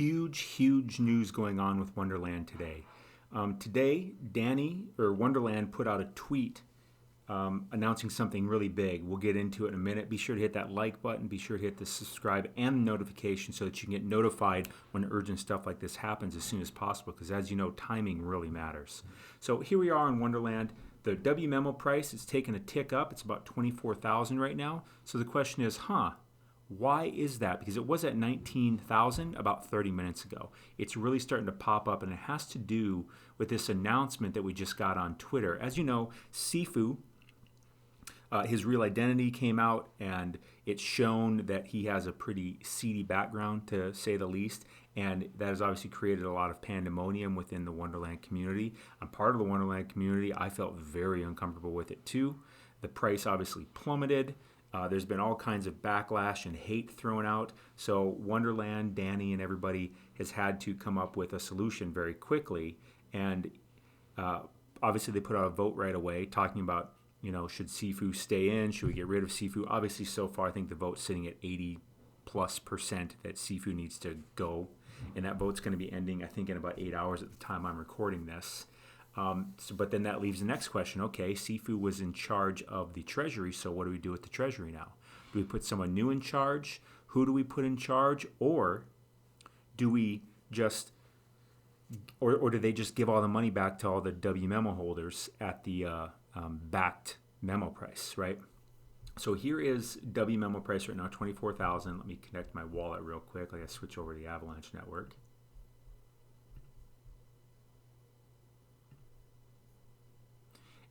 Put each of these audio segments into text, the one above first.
Huge news going on with Wonderland today. Today, Wonderland put out a tweet announcing something really big. We'll get into it in a minute. Be sure to hit that like button. Be sure to hit the subscribe and notification so that you can get notified when urgent stuff like this happens as soon as possible, because as you know, timing really matters. So here we are in Wonderland. The WMemo price is taking a tick up. It's about 24,000 right now. So the question is, why is that? Because it was at 19,000 about 30 minutes ago. It's really starting to pop up, and it has to do with this announcement that we just got on Twitter. As you know, Sifu, his real identity came out, and it's shown that he has a pretty seedy background, to say the least, and that has obviously created a lot of pandemonium within the Wonderland community. I'm part of the Wonderland community. I felt very uncomfortable with it too. The price obviously plummeted. There's been all kinds of backlash and hate thrown out. So Wonderland, Danny, and everybody has had to come up with a solution very quickly. And obviously they put out a vote right away talking about, should Sifu stay in? Should we get rid of Sifu? Obviously, so far, I think the vote's sitting at 80+% that Sifu needs to go. And that vote's going to be ending, I think, in about 8 hours at the time I'm recording this. But then that leaves the next question. Okay, Sifu was in charge of the treasury, so what do we do with the treasury now? Do we put someone new in charge? Who do we put in charge? Or do we just, or do they just give all the money back to all the WMemo holders at the backed memo price, right? So here is WMemo price right now, 24,000. Let me connect my wallet real quick. I got to switch over to the Avalanche network.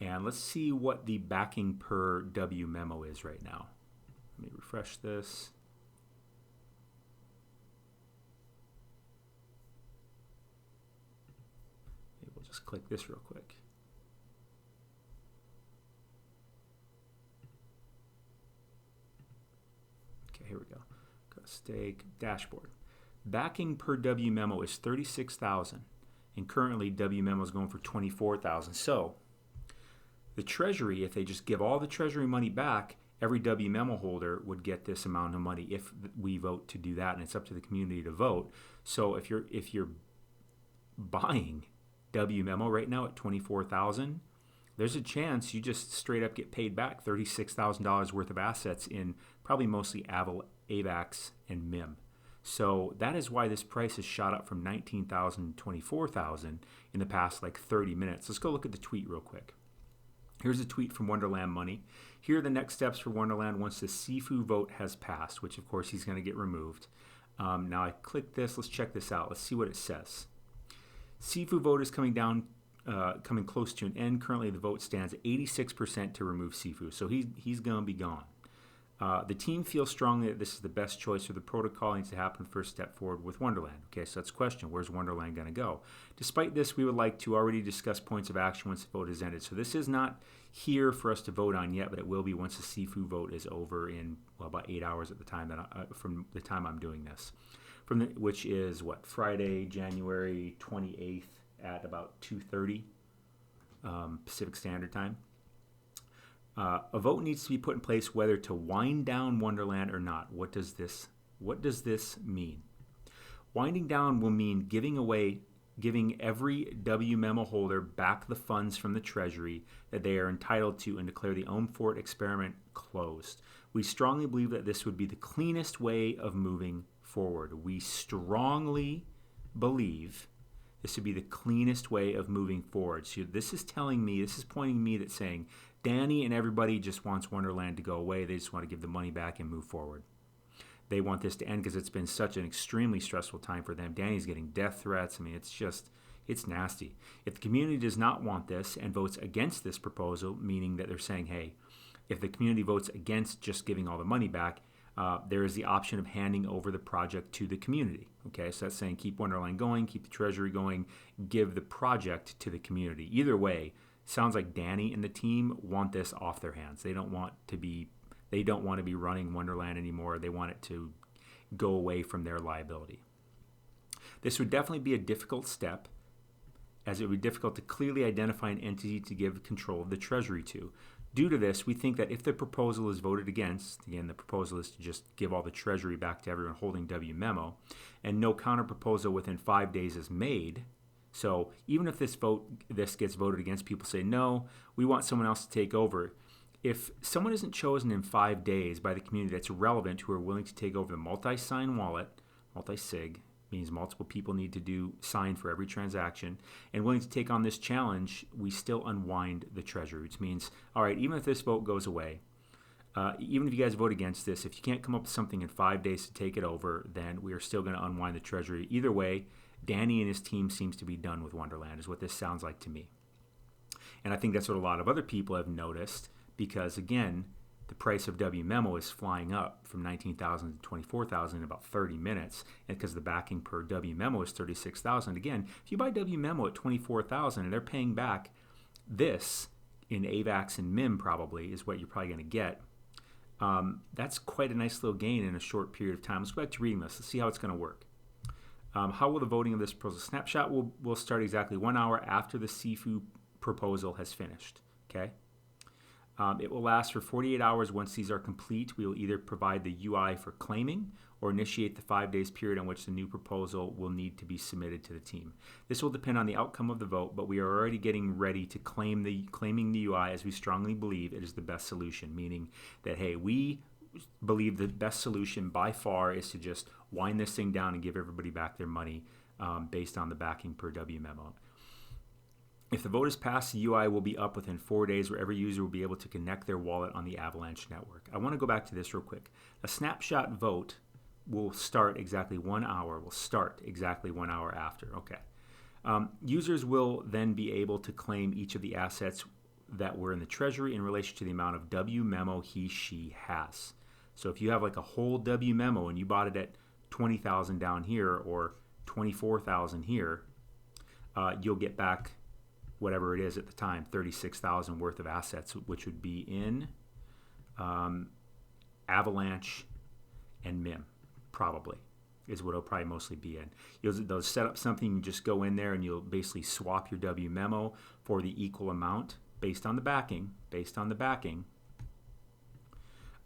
And let's see what the backing per W memo is right now. Let me refresh this. Maybe we'll just click this real quick. Okay, here we go. Go to stake, dashboard. Backing per W memo is 36,000, and currently W memo is going for 24,000. So the treasury, if they just give all the treasury money back, every WMemo holder would get this amount of money if we vote to do that, and it's up to the community to vote. So if you're buying WMemo right now at 24,000, there's a chance you just straight up get paid back $36,000 worth of assets in probably mostly AVAX and MIM. So that is why this price has shot up from 19,000 to 24,000 in the past 30 minutes. Let's go look at the tweet real quick. Here's a tweet from Wonderland Money. Here are the next steps for Wonderland once the Sifu vote has passed, which of course he's going to get removed. Now I click this. Let's check this out. Let's see what it says. Sifu vote is coming close to an end. Currently the vote stands at 86% to remove Sifu, so he's going to be gone. The team feels strongly that this is the best choice for the protocol. It needs to happen first step forward with Wonderland. Okay, so that's the question. Where's Wonderland going to go? Despite this, we would like to already discuss points of action once the vote is ended. So this is not here for us to vote on yet, but it will be once the Sifu vote is over in about 8 hours at the time from the time I'm doing this, which is Friday, January 28th at about 2:30 Pacific Standard Time. A vote needs to be put in place whether to wind down Wonderland or not. What does this mean? Winding down will mean giving every WMemo holder back the funds from the treasury that they are entitled to and declare the Ohm Fort experiment closed. We strongly believe that this would be the cleanest way of moving forward. We strongly believe this would be the cleanest way of moving forward. So this is pointing me that saying Danny and everybody just wants Wonderland to go away. They just want to give the money back and move forward. They want this to end because it's been such an extremely stressful time for them. Danny's getting death threats. I mean, it's nasty. If the community does not want this and votes against this proposal, meaning that they're saying, hey, if the community votes against just giving all the money back, there is the option of handing over the project to the community. Okay, so that's saying keep Wonderland going, keep the treasury going, give the project to the community. Either way, sounds like Danny and the team want this off their hands. They don't want to be running Wonderland anymore. They want it to go away from their liability. This would definitely be a difficult step, as it would be difficult to clearly identify an entity to give control of the treasury to. Due to this, we think that if the proposal is voted against, again, the proposal is to just give all the treasury back to everyone holding WMemo, and no counter proposal within 5 days is made. So even if this gets voted against, people say, no, we want someone else to take over. If someone isn't chosen in 5 days by the community that's relevant who are willing to take over the multi-sign wallet, multi-sig, means multiple people need to sign for every transaction, and willing to take on this challenge, we still unwind the treasury, which means, all right, even if this vote goes away, even if you guys vote against this, if you can't come up with something in 5 days to take it over, then we are still going to unwind the treasury. Either way, Danny and his team seems to be done with Wonderland, is what this sounds like to me. And I think that's what a lot of other people have noticed, because again, the price of WMemo is flying up from 19,000 to 24,000 in about 30 minutes, and because the backing per WMemo is 36,000. Again, if you buy WMemo at 24,000 and they're paying back this in AVAX and MIM probably is what you're probably going to get. That's quite a nice little gain in a short period of time. Let's go back to reading this. Let's see how it's going to work. How will the voting of this proposal? Snapshot will start exactly 1 hour after the Sifu proposal has finished. Okay. It will last for 48 hours. Once these are complete, we will either provide the UI for claiming or initiate the 5 days period on which the new proposal will need to be submitted to the team. This will depend on the outcome of the vote, but we are already getting ready to claiming the UI, as we strongly believe it is the best solution, meaning that, hey, we believe the best solution by far is to just wind this thing down and give everybody back their money based on the backing per WMemo. If the vote is passed, the UI will be up within 4 days, where every user will be able to connect their wallet on the Avalanche network. I want to go back to this real quick. A snapshot vote will start exactly 1 hour. Will start exactly 1 hour after. Okay. Users will then be able to claim each of the assets that were in the treasury in relation to the amount of WMemo she has. So if you have like a whole WMemo and you bought it at 20,000 down here or 24,000 here, you'll get back whatever it is at the time, 36,000 worth of assets, which would be in Avalanche and MIM, probably, is what it'll probably mostly be in. They'll set up something, you just go in there and you'll basically swap your WMemo for the equal amount based on the backing,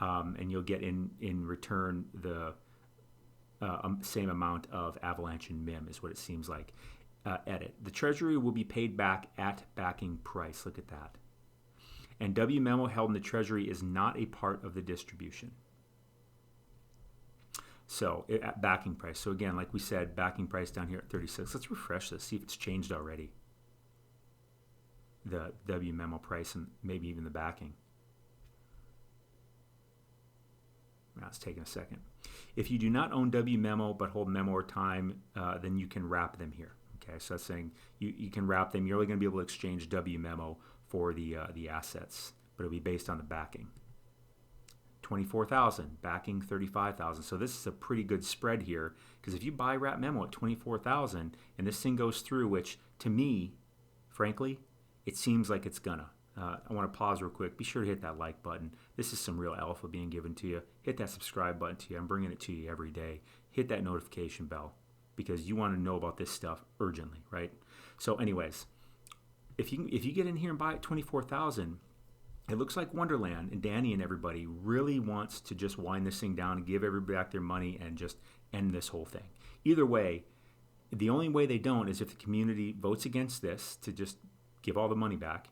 and you'll get in return the same amount of Avalanche and MIM is what it seems like. Edit. The treasury will be paid back at backing price. Look at that. And WMemo held in the treasury is not a part of the distribution. So at backing price. So again, like we said, backing price down here at 36. Let's refresh this, see if it's changed already. The WMemo price and maybe even the backing. Now it's taking a second. If you do not own WMemo but hold Memo or Time, then you can wrap them here. Okay, so that's saying you can wrap them. You're only going to be able to exchange WMemo for the assets, but it'll be based on the backing. 24,000, backing 35,000. So this is a pretty good spread here, because if you buy wrap memo at 24,000 and this thing goes through, which to me, frankly, it seems like it's gonna. I want to pause real quick. Be sure to hit that like button. This is some real alpha being given to you. Hit that subscribe button to you. I'm bringing it to you every day. Hit that notification bell, because you want to know about this stuff urgently, right? So anyways, if you get in here and buy at 24,000, it looks like Wonderland and Danny and everybody really wants to just wind this thing down and give everybody back their money and just end this whole thing. Either way, the only way they don't is if the community votes against this to just give all the money back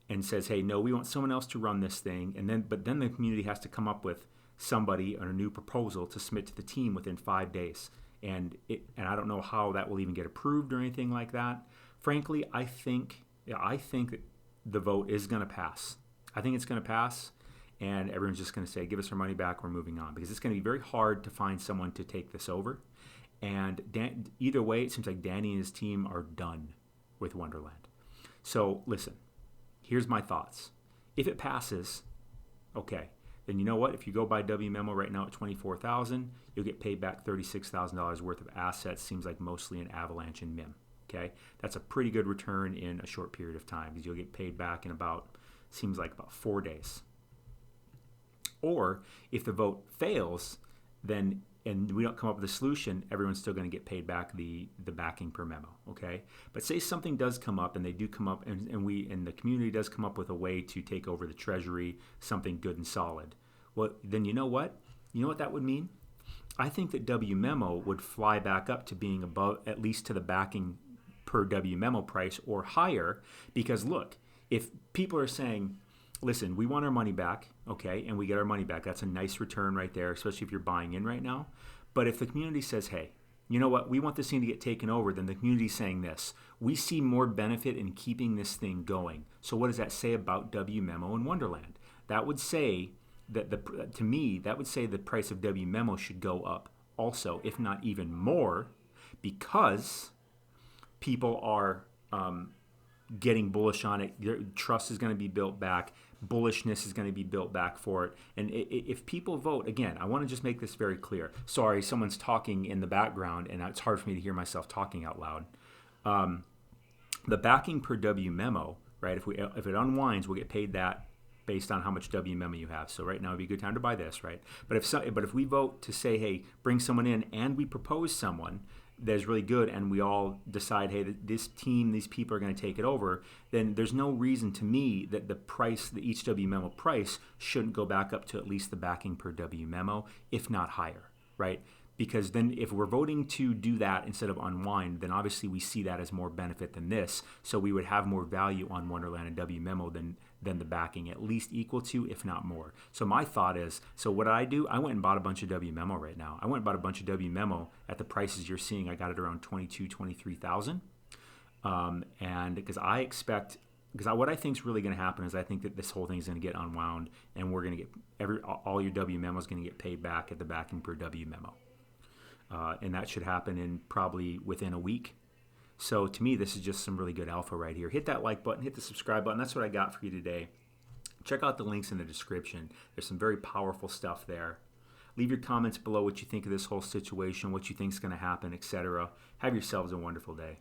and says, hey, no, we want someone else to run this thing, but then the community has to come up with somebody or a new proposal to submit to the team within 5 days. And I don't know how that will even get approved or anything like that. Frankly, I think that the vote is going to pass. I think it's going to pass, and everyone's just going to say, give us our money back, we're moving on, because it's going to be very hard to find someone to take this over. And either way, it seems like Danny and his team are done with Wonderland. So listen, here's my thoughts. If it passes, okay, then you know what? If you go buy WMemo right now at 24,000, you'll get paid back $36,000 worth of assets. Seems like mostly in Avalanche and MIM. Okay, that's a pretty good return in a short period of time, because you'll get paid back in about 4 days. Or if the vote fails, then and we don't come up with a solution, everyone's still going to get paid back the backing per memo, okay? But say something does come up, and they do come up, and the community does come up with a way to take over the treasury, something good and solid. Well, then you know what? You know what that would mean? I think that WMemo would fly back up to being above, at least to the backing per WMemo price or higher, because look, if people are saying, listen, we want our money back, okay, and we get our money back, that's a nice return right there, especially if you're buying in right now. But if the community says, hey, you know what, we want this thing to get taken over, then the community's saying this. We see more benefit in keeping this thing going. So what does that say about WMemo and Wonderland? That would say that, to me, that would say the price of WMemo should go up also, if not even more, because people are getting bullish on it. Their trust is going to be built back. Bullishness is going to be built back for it. And if people vote, again, I want to just make this very clear. Sorry, someone's talking in the background, and it's hard for me to hear myself talking out loud. The backing per WMemo, right? If it unwinds, we'll get paid that based on how much WMemo you have. So right now would be a good time to buy this, right? But if we vote to say, hey, bring someone in, and we propose someone that's really good, and we all decide, hey, this team, these people are going to take it over, then there's no reason to me that the price, the each WMemo price, shouldn't go back up to at least the backing per WMemo, if not higher, right? Because then if we're voting to do that instead of unwind, then obviously we see that as more benefit than this. So we would have more value on Wonderland and WMemo than the backing, at least equal to, if not more. So my thought is, so what did I do? I went and bought a bunch of WMemo right now. I went and bought a bunch of WMemo at the prices you're seeing. I got it around 22,000, 23,000. And because what I think is really going to happen is I think that this whole thing is going to get unwound, and we're going to get all your WMemo is going to get paid back at the backing per WMemo. And that should happen in probably within a week. So to me, this is just some really good alpha right here. Hit that like button, hit the subscribe button. That's what I got for you today. Check out the links in the description. There's some very powerful stuff there. Leave your comments below what you think of this whole situation, what you think is going to happen, etc. Have yourselves a wonderful day.